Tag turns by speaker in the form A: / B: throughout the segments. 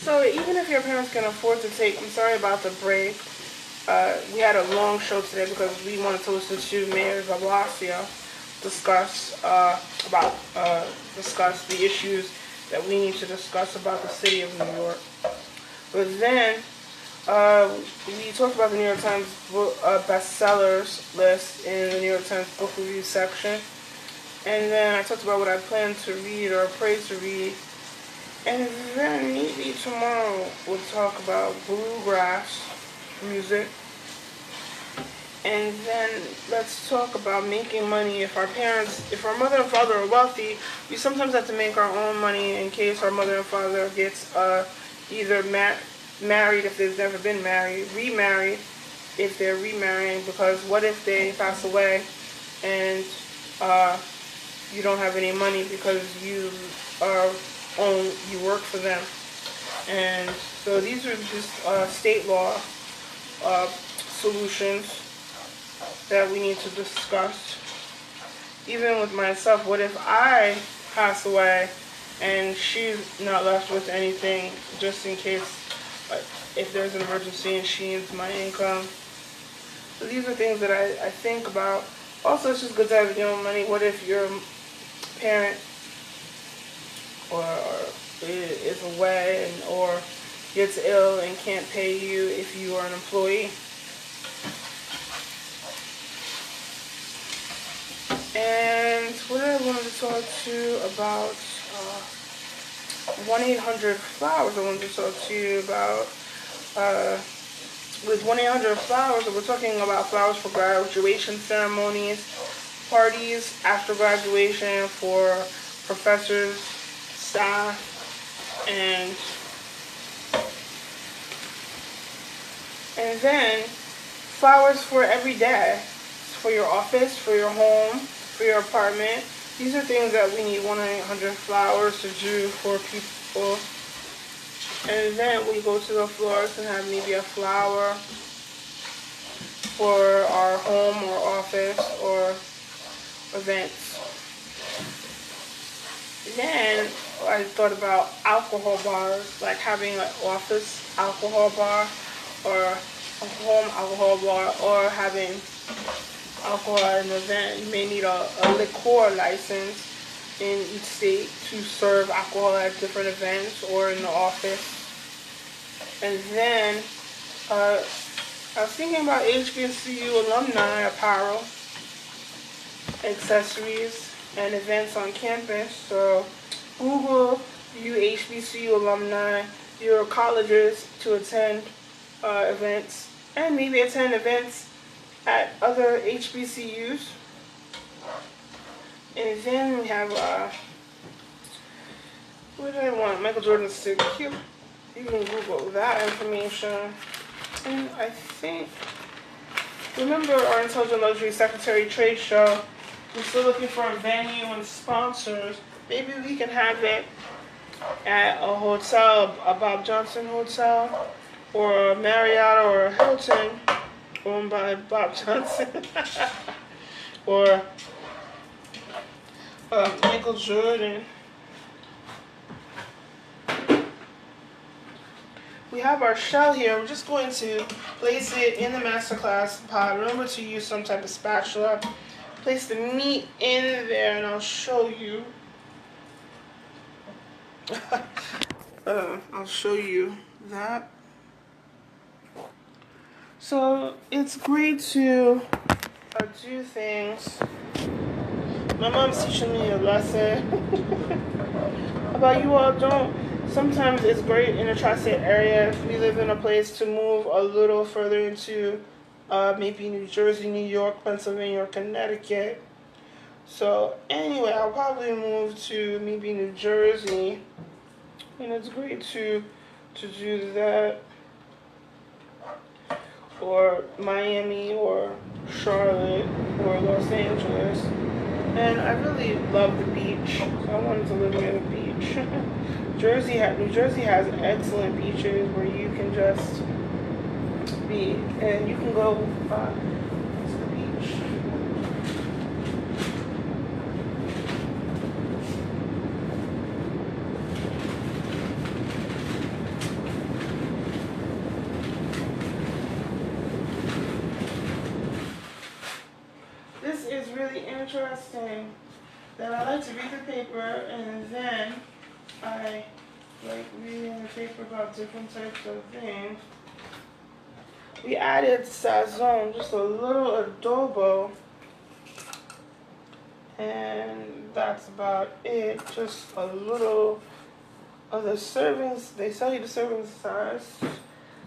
A: So even if your parents can afford to take, I'm sorry about the break. We had a long show today because we wanted to listen to Mayor de Blasio discuss discuss the issues that we need to discuss about the city of New York. But then we talked about the New York Times bestsellers list in the New York Times book review section, and then I talked about what I plan to read or pray to read. And then maybe tomorrow we'll talk about bluegrass music. And then let's talk about making money. If our mother and father are wealthy, we sometimes have to make our own money in case our mother and father gets either married if they've never been married, remarried if they're remarrying, because what if they pass away and you don't have any money because you work for them. And so these are just state law solutions that we need to discuss. Even with myself, what if I pass away and she's not left with anything, just in case if there's an emergency and she needs my income? So these are things that I think about. Also, it's just good to have your own money. What if your parent or is away or gets ill and can't pay you if you are an employee? And what I wanted to talk to you about 1-800-Flowers. I wanted to talk to you about with 1-800-Flowers. We're talking about flowers for graduation ceremonies, parties after graduation for professors, staff, and then flowers for every day, for your office, for your home, for your apartment. These are things that we need 1-800-Flowers to do for people. And then we go to the florist and have maybe a flower for our home or office or events. Then I thought about alcohol bars, like having an office alcohol bar or a home alcohol bar, or having alcohol at an event. You may need a liquor license in each state to serve alcohol at different events or in the office. And then I was thinking about HBCU alumni apparel, accessories, and events on campus. So Google you HBCU alumni, your colleges to attend events, and maybe attend events at other HBCUs. And then we have, what did I want? Michael Jordan's stick. You can Google that information. And I think, remember our Intelligent Luxury Secretary trade show? We're still looking for a venue and sponsors. Maybe we can have it at a hotel, a Bob Johnson hotel, or a Marriott or a Hilton owned by Bob Johnson, or Michael Jordan. We have our shell here. We're just going to place it in the masterclass pot. Remember to use some type of spatula. Place the meat in there, and I'll show you. I'll show you that. So it's great to do things. My mom's teaching me a lesson about you all don't. Sometimes it's great in the tri-state area if we live in a place to move a little further into maybe New Jersey, New York, Pennsylvania, or Connecticut. So anyway, I'll probably move to maybe New Jersey, and it's great to do that, or Miami, or Charlotte, or Los Angeles. And I really love the beach, so I wanted to live near the beach. New Jersey has excellent beaches where you can just be, and you can go to the beach. interesting that I like to read the paper, and then I like reading the paper about different types of things. We added sazon, just a little adobo, and that's about it. Just a little of the servings. They sell you the serving size,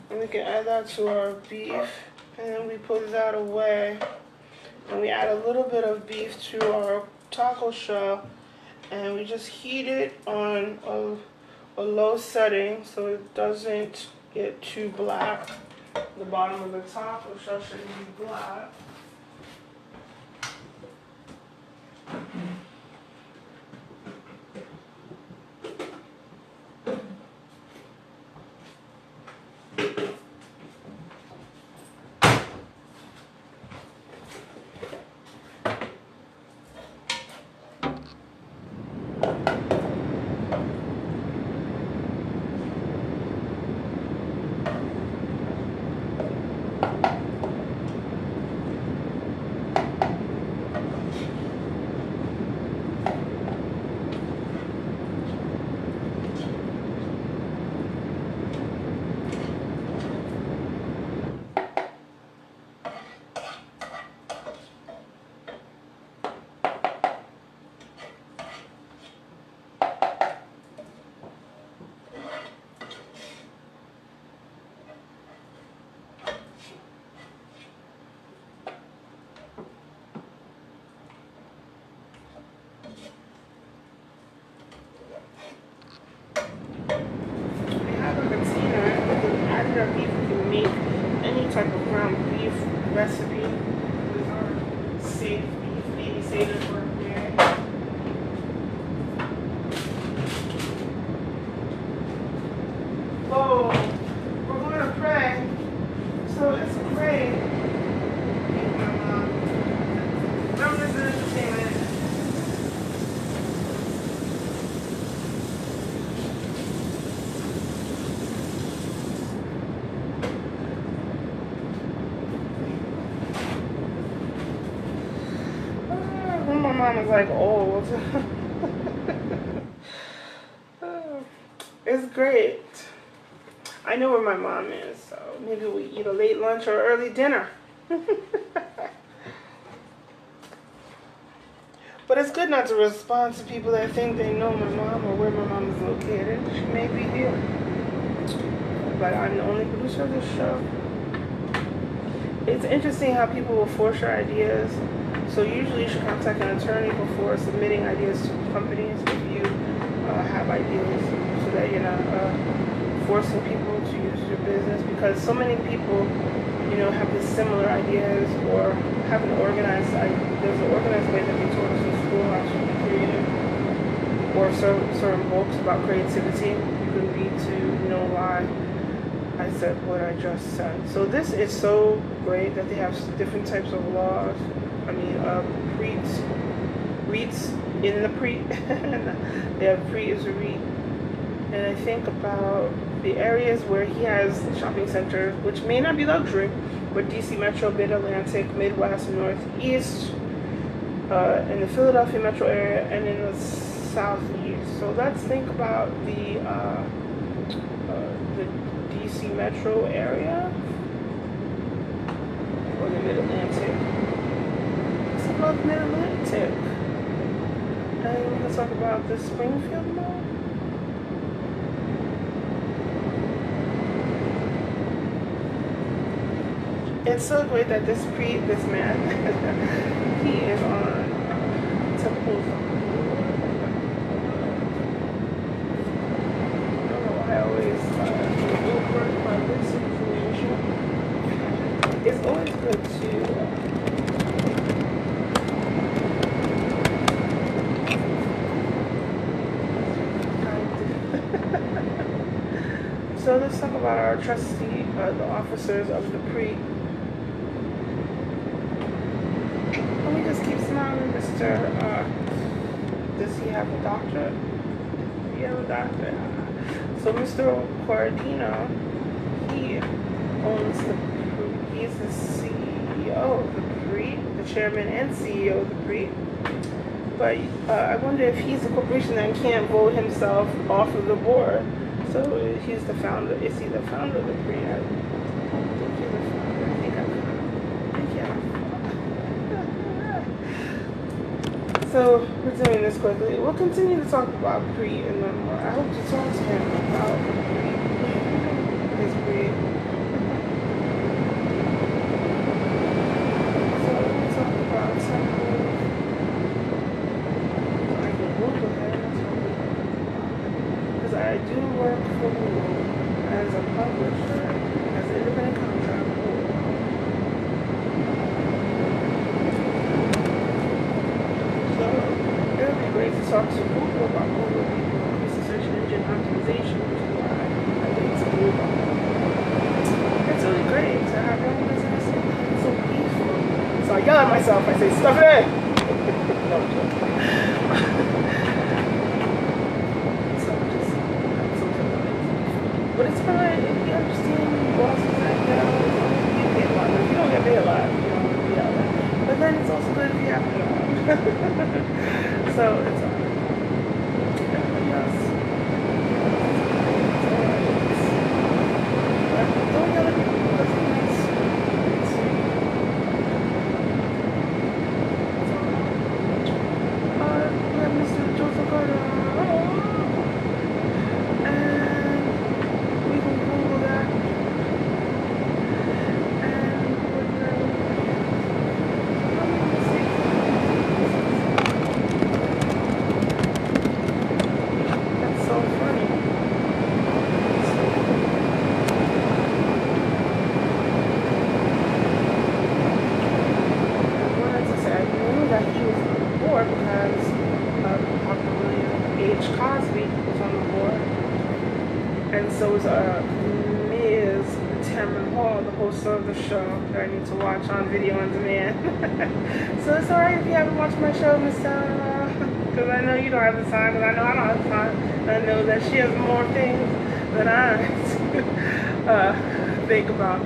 A: and we can add that to our beef, and then we put that away, and we add a little bit of beef to our taco shell, and we just heat it on a low setting so it doesn't get too black. The bottom of the taco shell shouldn't be black. Beef, you can make any type of ground beef recipe with our safe beef, maybe save it for a day. Whoa, we're going to pray, so it's great. Remember this is entertainment. My mom is like old. It's great. I know where my mom is, so maybe we eat a late lunch or early dinner. But it's good not to respond to people that think they know my mom or where my mom is located. She may be here, but I'm the only producer of this show. It's interesting how people will force your ideas. So usually you should contact an attorney before submitting ideas to companies if you have ideas, so that you're not forcing people to use your business, because so many people, have these similar ideas or have an organized, there's an organized way that they taught us in school how to be creative, or certain books about creativity. You can read to know why I said what I just said. So this is so great that they have different types of laws. REITs in the pre. They have pre is a REIT. And I think about the areas where he has shopping centers, which may not be luxury, but DC Metro, Mid-Atlantic, Midwest, Northeast, in the Philadelphia metro area, and in the Southeast. So let's think about the DC Metro area, or the Mid-Atlantic. About Mid-Atlantic, and we're going to talk about the Springfield Mall. It's so great that this man, he is on Temple. I don't know why I always overwork my this information. It's always good to So let's talk about our trustee, the officers of the pre. Let me just keep smiling, Mr. Does he have a doctorate? Does he have a doctorate? So Mr. Guardino, he owns the pre. He's the CEO of the pre, the chairman and CEO of the pre. But I wonder if he's a corporation that can't vote himself off of the board. So he's the founder. Is he the founder of the Cree? I think he's the founder. I think So we're doing this quickly. We'll continue to talk about Cree and then more. I hope to talk to him about his breed. So we'll talk about something. I can Google him. Because I do work for Google as a publisher, as an independent contractor. Great to talk to Google about Google increase the search engine optimization, which is why I think it's Google. It's really great to have your own business. It's so peaceful. So I yell at myself. I say, stuff it in. No, I'm joking. So just but it's fine if you understand bosses that you get a lot. If you don't get paid a lot, you don't yell at. But then it's also good if you have to. So it's alright. Everybody else. Don't yell at people because it's nice. We have Mr. Joseph Carter. And we can Google that. And so is Ms. Tamron Hall, the host of the show that I need to watch on video on demand. So it's alright if you haven't watched my show, Miss Tamron, because I know you don't have the time, because I know I don't have the time. And I know that she has more things than I think about.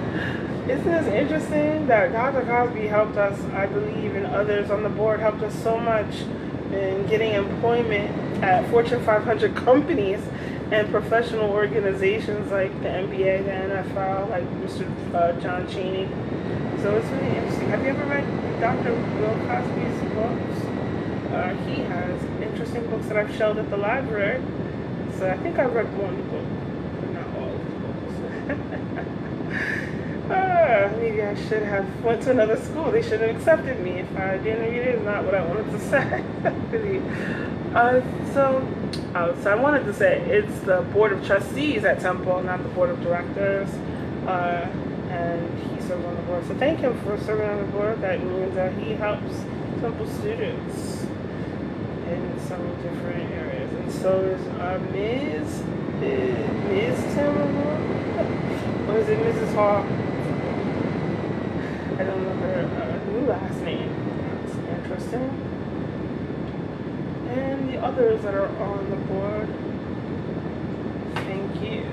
A: Isn't this interesting that Dr. Cosby helped us, I believe, and others on the board helped us so much in getting employment at Fortune 500 companies and professional organizations like the NBA, the NFL, like Mr. John Chaney. So it's really interesting. Have you ever read Dr. Bill Cosby's books? He has interesting books that I've shelved at the library. So I think I read one book, but not all of the books. Maybe I should have went to another school. They should have accepted me if I didn't read it. It's not what I wanted to say. So I wanted to say it's the board of trustees at Temple, not the board of directors. And he serves on the board. So thank him for serving on the board. That means that he helps Temple students in some different areas. And so is Ms. Timbermore? Or is it Mrs. Hall? I don't know her new last name. That's interesting. And the others that are on the board. Thank you.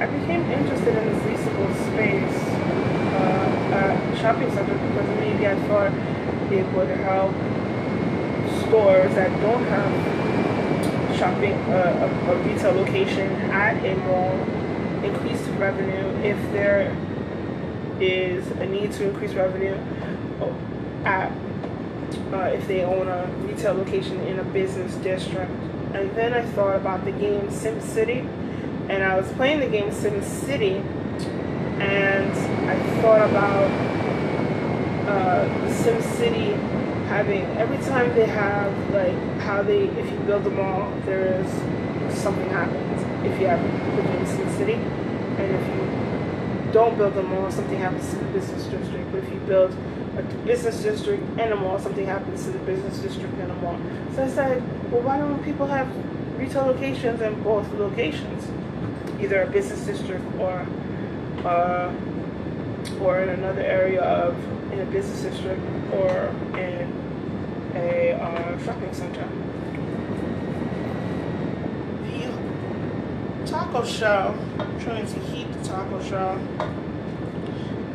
A: I became interested in this leasable space shopping center because maybe I thought it would help stores that don't have shopping a retail location at a mall increase revenue if there is a need to increase revenue at if they own a retail location in a business district. And then I thought about the game SimCity, and I was playing the game SimCity, and I thought about the SimCity having, every time they have, like, how they, if you build a mall, there is, something happens. If you have the game SimCity, and if you don't build a mall, something happens to the business district. But if you build a business district and a mall, something happens to the business district and a mall. So I said, well, why don't people have retail locations in both locations? Either a business district or in another area of, in a business district or in a shopping center. taco shell. I'm trying to heat the taco shell.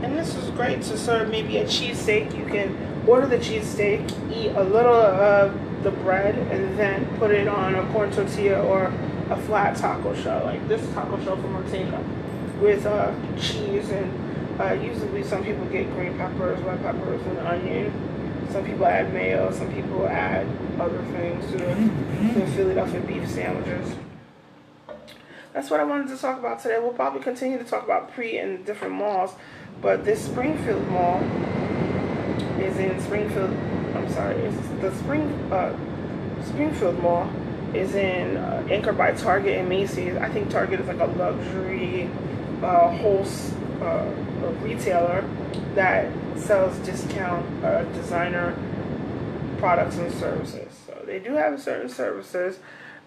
A: And this is great to serve maybe a cheesesteak. You can order the cheesesteak, eat a little of the bread, and then put it on a corn tortilla or a flat taco shell, like this taco shell from Ortega, with cheese and usually some people get green peppers, red peppers, and onion. Some people add mayo. Some people add other things to the Philadelphia beef sandwiches. That's what I wanted to talk about today. We'll probably continue to talk about pre and different malls, but this Springfield Mall is in Springfield. I'm sorry, it's the Springfield Mall is in anchored by Target and Macy's. I think Target is like a luxury retailer that sells discount designer products and services. So they do have certain services,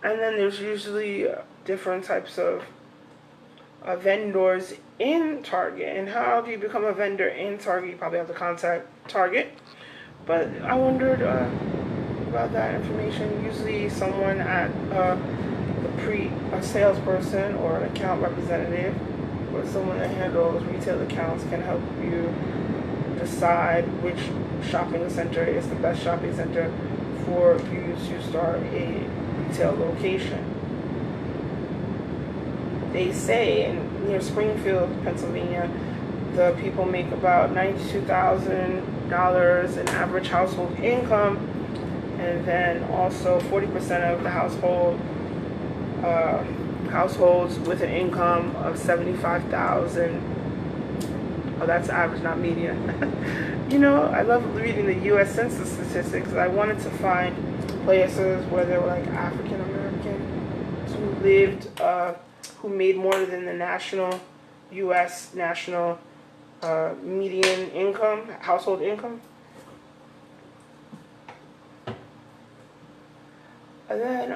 A: and then there's usually different types of vendors in Target. And how do you become a vendor in Target? You probably have to contact Target. But I wondered about that information. Usually someone at a salesperson or an account representative or someone that handles retail accounts can help you decide which shopping center is the best shopping center for you to start a retail location. They say near Springfield, Pennsylvania, the people make about $92,000 in average household income, and then also 40% of the households with an income of $75,000. Oh, that's average, not median. You know, I love reading the U.S. Census statistics. I wanted to find places where there were like African Americans who lived, who made more than the U.S. national median income, household income. And then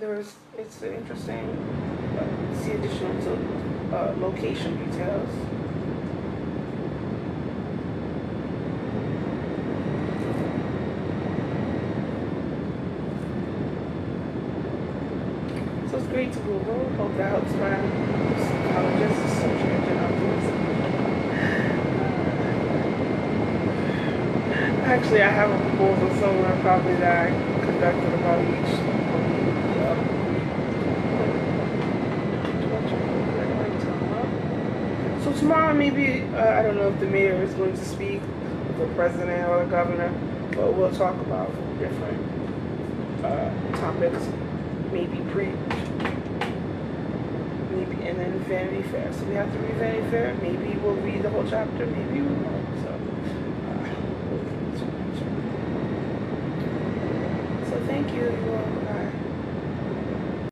A: it's interesting to see additional location details. So it's great to Google. Hope that helps my psychologist search engine optimism. Actually, I have a proposal somewhere probably that I conducted about each. So tomorrow, maybe, I don't know if the mayor is going to speak, the president or the governor, but we'll talk about different topics, maybe and then Vanity Fair. So we have to read Vanity Fair. Maybe we'll read the whole chapter, maybe we won't. So thank you.